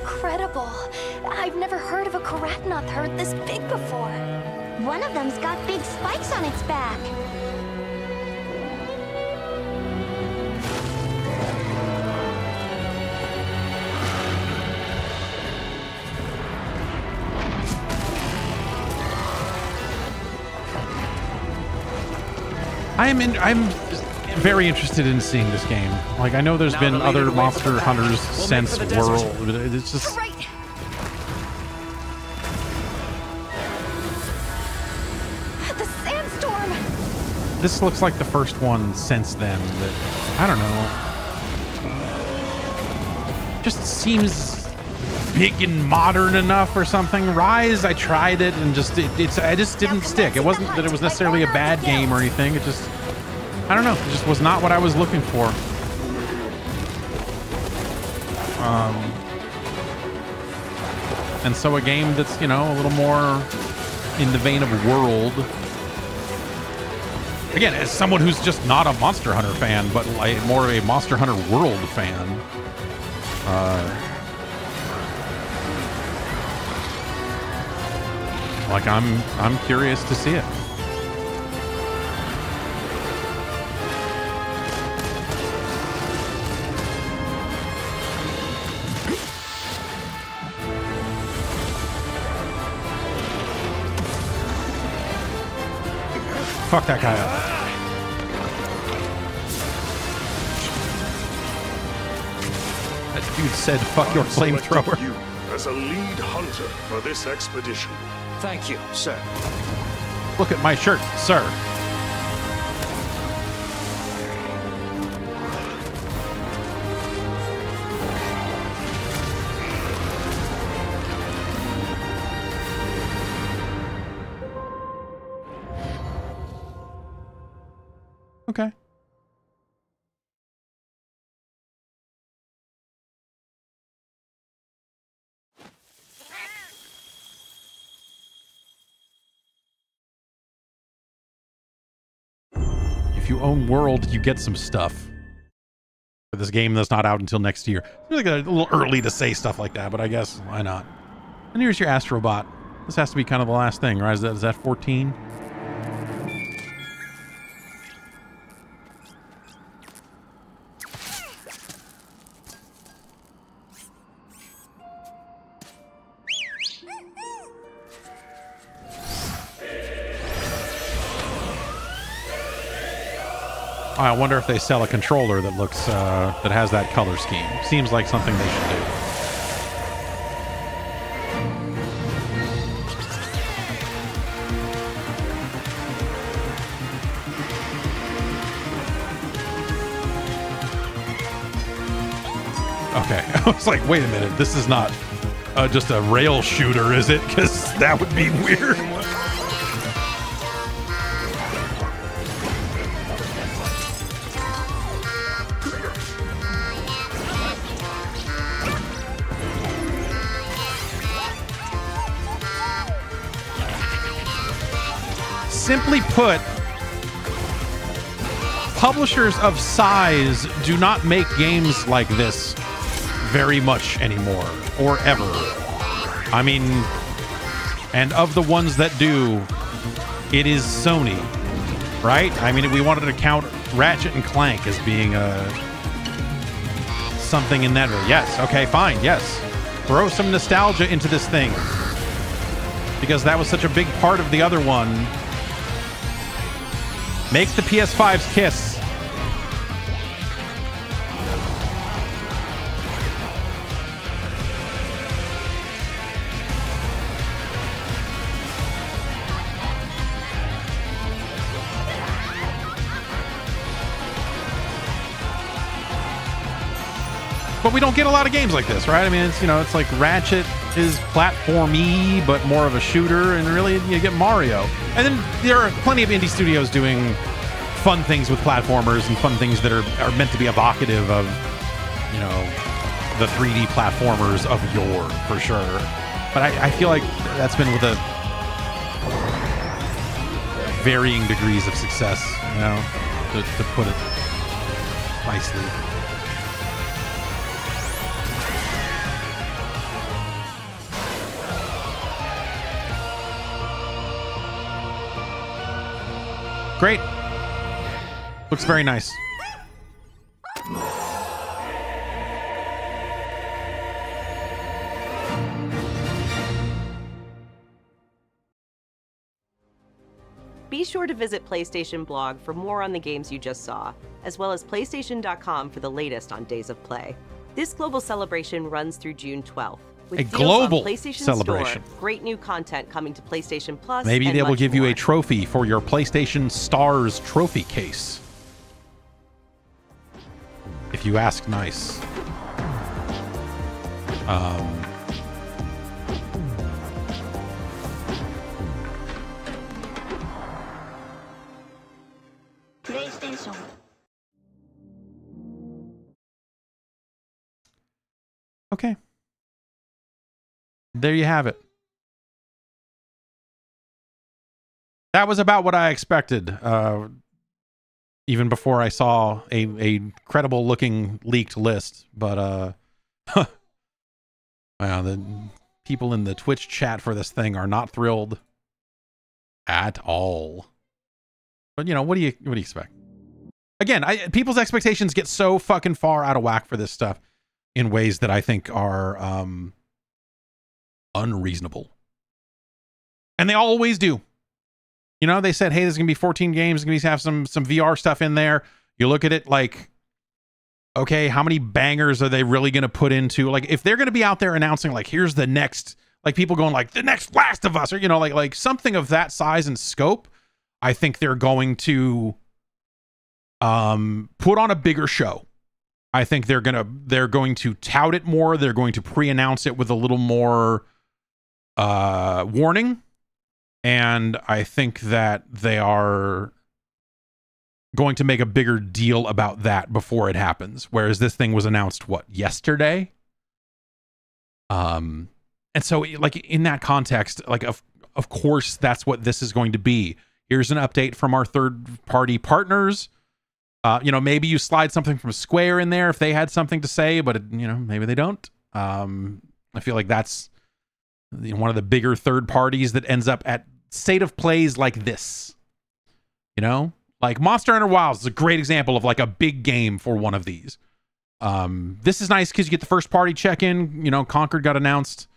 incredible. I've never heard of a Karatnoth herd this big before. One of them's got big spikes on its back. I'm very interested in seeing this game. Like, I know there's been other Monster Hunters since World, but it's just... The sandstorm! This looks like the first one since then that, I don't know, just seems big and modern enough or something. Rise, I tried it and just, I just didn't stick. It wasn't that it was necessarily a bad game or anything. It just, I don't know, it just was not what I was looking for. And so a game that's, you know, a little more in the vein of World. Again, as someone who's just not a Monster Hunter fan, but like more of a Monster Hunter World fan, like I'm curious to see it. Fuck that guy up. That dude said, fuck your flamethrower. You as a lead hunter for this expedition. Thank you, sir. Look at my shirt, sir. Okay. If you own World, you get some stuff for this game that's not out until next year. It's like a little early to say stuff like that, but I guess why not? And here's your Astro Bot. This has to be kind of the last thing, right? Is that 14? I wonder if they sell a controller that looks that has that color scheme. Seems like something they should do. Okay, I was like, wait a minute, this is not just a rail shooter, is it? Because that would be weird. Simply put, publishers of size do not make games like this very much anymore, or ever. I mean, and of the ones that do, it is Sony, right? I mean, if we wanted to count Ratchet and Clank as being something in that, yes, okay, fine, yes. Throw some nostalgia into this thing, because that was such a big part of the other one. Make the PS5s kiss. But we don't get a lot of games like this, right? I mean, it's, you know, it's like Ratchet is platformy, but more of a shooter, and really you get Mario. And then there are plenty of indie studios doing fun things with platformers and fun things that are meant to be evocative of, you know, the 3D platformers of yore, for sure. But I feel like that's been with a varying degrees of success, you know, to put it nicely. great. Looks very nice. Be sure to visit PlayStation blog for more on the games you just saw, as well as PlayStation.com for the latest on Days of Play. This global celebration runs through June 12th. With A deals global on PlayStation celebration. Store, great new content coming to PlayStation Plus. Maybe and they will much give you more. a trophy for your PlayStation Stars trophy case. If you ask nice. PlayStation. Okay. There you have it. That was about what I expected. Even before I saw a credible looking leaked list. But wow, the people in the Twitch chat for this thing are not thrilled at all. But you know, what do you expect? Again, people's expectations get so fucking far out of whack for this stuff in ways that I think are unreasonable. And they always do. You know, they said, hey, there's going to be 14 games. There's going to have some VR stuff in there. You look at it like, okay, how many bangers are they really going to put into? Like, if they're going to be out there announcing, like, here's the next, like, people going, like, the next Last of Us, or, you know, like something of that size and scope, I think they're going to put on a bigger show. I think they're going to tout it more. They're going to pre-announce it with a little more warning. And I think that they are going to make a bigger deal about that before it happens. Whereas this thing was announced, what, yesterday? And so, like, in that context, like, of course, that's what this is going to be. Here's an update from our third-party partners. You know, maybe you slide something from Square in there if they had something to say, but, you know, maybe they don't. I feel like that's one of the bigger third parties that ends up at state of plays like this. You know? Like, Monster Hunter Wilds is a great example of, like, a big game for one of these. This is nice because you get the first party check-in. You know, Concord got announced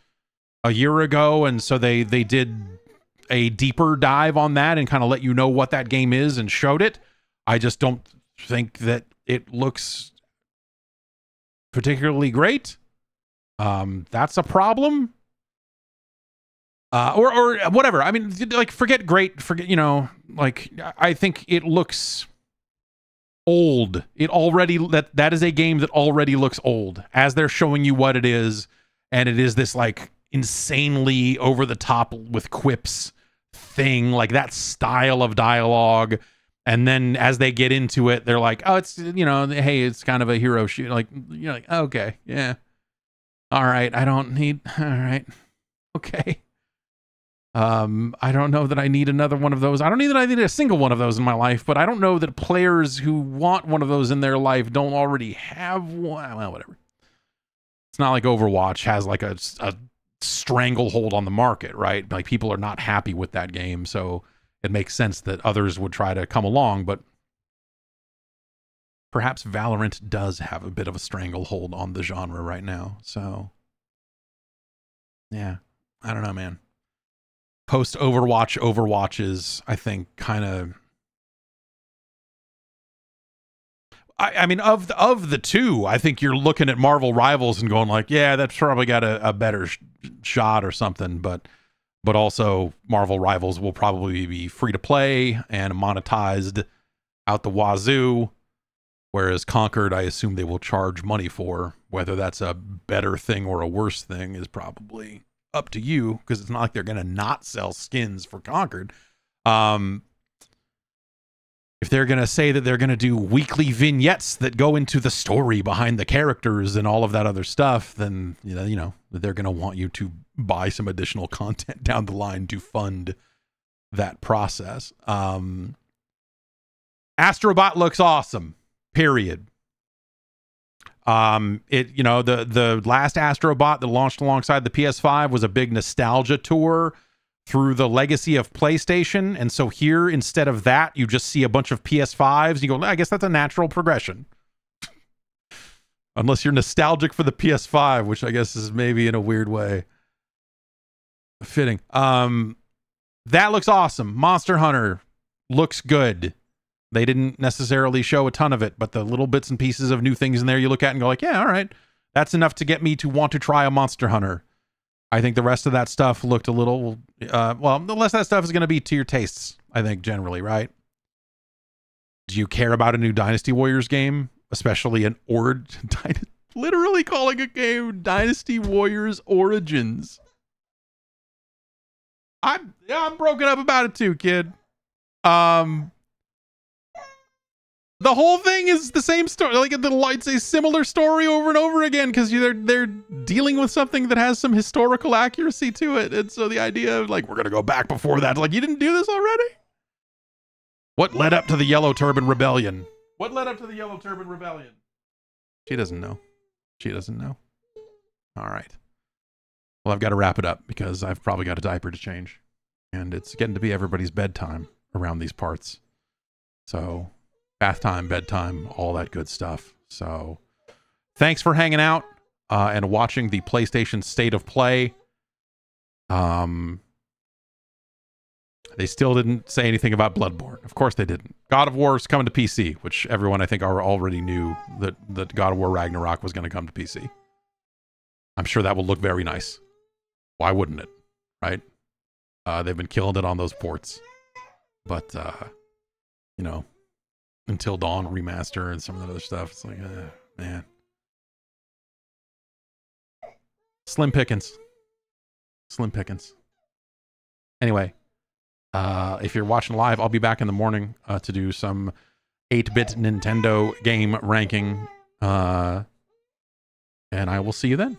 a year ago, and so they did a deeper dive on that and kind of let you know what that game is and showed it. I just don't think that it looks particularly great. That's a problem. Or whatever. I mean, like, forget great, forget, you know, like, I think it looks old. It already, that is a game that already looks old as they're showing you what it is. And it is this, like, insanely over the top with quips thing, like that style of dialogue. And then as they get into it, they're like, oh, it's, you know, hey, it's kind of a hero shoot. Like, you're like, okay, yeah. All right. I don't need, all right. Okay. I don't know that I need another one of those. I don't need that I need a single one of those in my life, but I don't know that players who want one of those in their life don't already have one. Well, whatever. It's not like Overwatch has like a stranglehold on the market, right? Like, people are not happy with that game, so it makes sense that others would try to come along, but perhaps Valorant does have a bit of a stranglehold on the genre right now. So, yeah, I don't know, man. Post-Overwatch is, I think, kind of... I mean, of the two, I think you're looking at Marvel Rivals and going like, yeah, that's probably got a better shot or something, but also Marvel Rivals will probably be free to play and monetized out the wazoo, whereas Concord, I assume they will charge money for. Whether that's a better thing or a worse thing is probably up to you, because it's not like they're going to not sell skins for Concord. If they're going to say that they're going to do weekly vignettes that go into the story behind the characters and all of that other stuff, then, you know, they're going to want you to buy some additional content down the line to fund that process. Astro Bot looks awesome, period. You know, the last Astro Bot that launched alongside the PS5 was a big nostalgia tour through the legacy of PlayStation. And so here, instead of that, you just see a bunch of PS5s. You go, I guess that's a natural progression. Unless you're nostalgic for the PS5, which I guess is maybe in a weird way fitting. That looks awesome. Monster Hunter looks good. They didn't necessarily show a ton of it, but the little bits and pieces of new things in there you look at and go like, yeah, all right. That's enough to get me to want to try a Monster Hunter. I think the rest of that stuff looked a little, well, the rest of that stuff is going to be to your tastes, I think, generally, right? Do you care about a new Dynasty Warriors game? Especially an literally calling a game Dynasty Warriors Origins. I'm broken up about it too, kid. The whole thing is the same story. Like it's a similar story over and over again because they're dealing with something that has some historical accuracy to it. And so the idea of like, we're going to go back before that. Like, you didn't do this already? What led up to the Yellow Turban Rebellion? What led up to the Yellow Turban Rebellion? She doesn't know. She doesn't know. All right. Well, I've got to wrap it up because I've probably got a diaper to change. And it's getting to be everybody's bedtime around these parts. So... bath time, bedtime, all that good stuff. So thanks for hanging out and watching the PlayStation State of Play. They still didn't say anything about Bloodborne. Of course they didn't. God of War is coming to PC, which everyone I think already knew that God of War Ragnarok was going to come to PC. I'm sure that will look very nice. Why wouldn't it? Right? They've been killing it on those ports. But, you know, Until Dawn remaster and some of that other stuff. It's like, man. Slim pickings. Slim pickings. Anyway, if you're watching live, I'll be back in the morning to do some 8-bit Nintendo game ranking. And I will see you then.